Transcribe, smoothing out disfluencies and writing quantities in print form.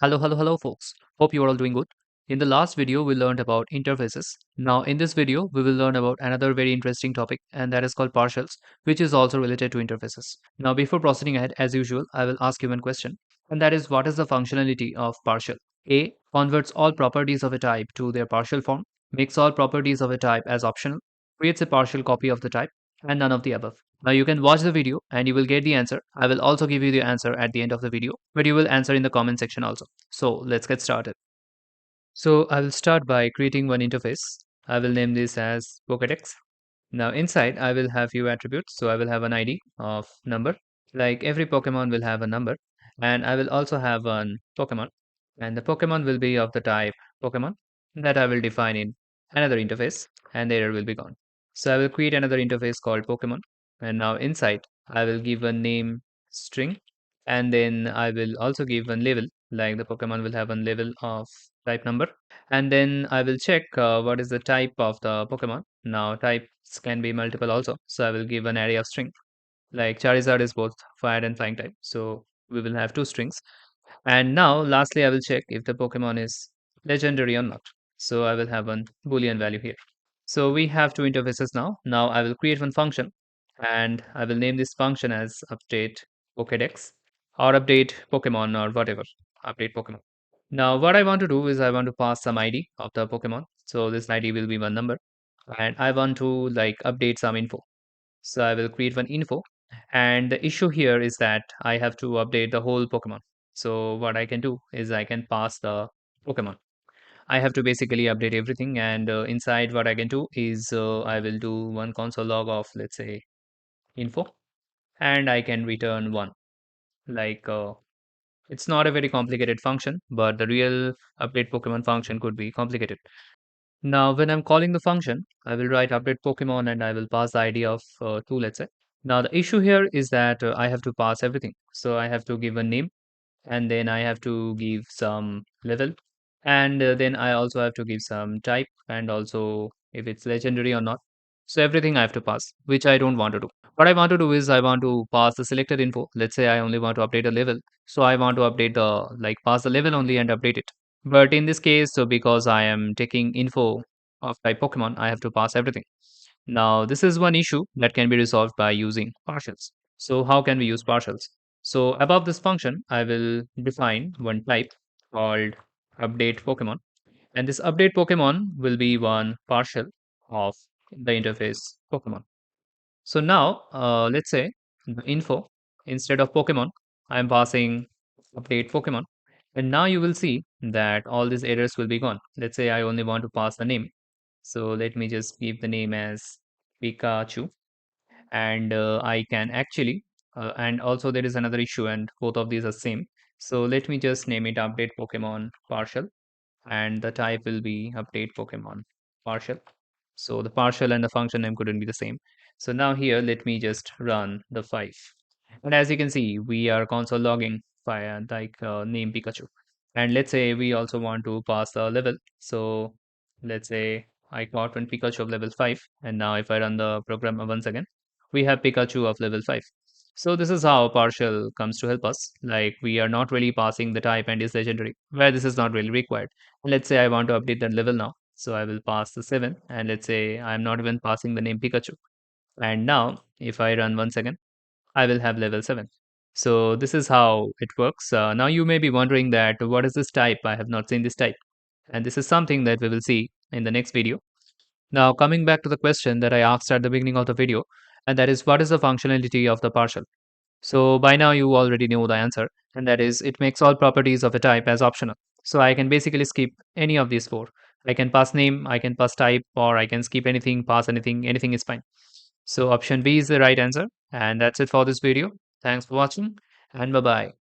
Hello, folks. Hope you are all doing good. In the last video, we learned about interfaces. Now, in this video, we will learn about another very interesting topic, and that is called partials, which is also related to interfaces. Now, before proceeding ahead, as usual, I will ask you one question, and that is, what is the functionality of partial? A. Converts all properties of a type to their partial form, makes all properties of a type as optional, creates a partial copy of the type, and none of the above. Now you can watch the video and you will get the answer. I will also give you the answer at the end of the video, but you will answer in the comment section also. So let's get started. So I will start by creating one interface. I will name this as Pokédex. Now inside I will have few attributes. So I will have an ID of number. Like every Pokemon will have a number. And I will also have one Pokemon. And the Pokemon will be of the type Pokemon that I will define in another interface and the error will be gone. So I will create another interface called Pokemon. And now inside I will give a name string and then I will also give one label like the Pokemon will have one label of type number and then I will check what is the type of the Pokemon. Now types can be multiple also, so I will give an array of string. Like Charizard is both fire and flying type, so we will have two strings. And now lastly I will check if the Pokemon is legendary or not. So I will have one boolean value here. So we have two interfaces now. Now I will create one function and I will name this function as update Pokédex or update Pokemon or whatever. Update Pokemon. Now what I want to do is I want to pass some ID of the Pokemon. So this ID will be one number and I want to like update some info. So I will create one info and the issue here is that I have to update the whole Pokemon. So what I can do is I can pass the Pokemon. I have to basically update everything and inside what I can do is I will do one console log of let's say info and I can return one like it's not a very complicated function but the real update Pokemon function could be complicated. Now when I'm calling the function I will write update Pokemon and I will pass the ID of 2 let's say. Now the issue here is that I have to pass everything, so I have to give a name and then I have to give some level and then I also have to give some type and also if it's legendary or not. So everything I have to pass, which I don't want to do. What I want to do is I want to pass the selected info. Let's say I only want to update a level. So I want to update the like pass the level only and update it. But in this case, so because I am taking info of type Pokemon, I have to pass everything. Now, this is one issue that can be resolved by using partials. So how can we use partials? So above this function, I will define one type called update Pokemon. And this update Pokemon will be one partial of the interface Pokemon. So now, let's say the info, instead of Pokemon, I'm passing update Pokemon. And now you will see that all these errors will be gone. Let's say I only want to pass the name. So let me just give the name as Pikachu and I can actually and also there is another issue and both of these are same. So let me just name it update Pokemon partial and the type will be update Pokemon partial. So the partial and the function name couldn't be the same. So now here let me just run the 5 and as you can see we are console logging via like name Pikachu and let's say we also want to pass a level. So let's say I got one Pikachu of level 5 and now if I run the program once again we have Pikachu of level 5. So this is how partial comes to help us. Like we are not really passing the type and is legendary, where this is not really required. Let's say I want to update that level now. So I will pass the 7 and let's say I'm not even passing the name Pikachu. And now if I run once again, I will have level 7. So this is how it works. Now you may be wondering that what is this type? I have not seen this type. And this is something that we will see in the next video. Now coming back to the question that I asked at the beginning of the video, and that is what is the functionality of the partial? So by now you already know the answer, and that is it makes all properties of a type as optional. So I can basically skip any of these four. I can pass name, I can pass type, or I can skip anything, pass anything, anything is fine. So option B is the right answer, and that's it for this video. Thanks for watching, and bye bye.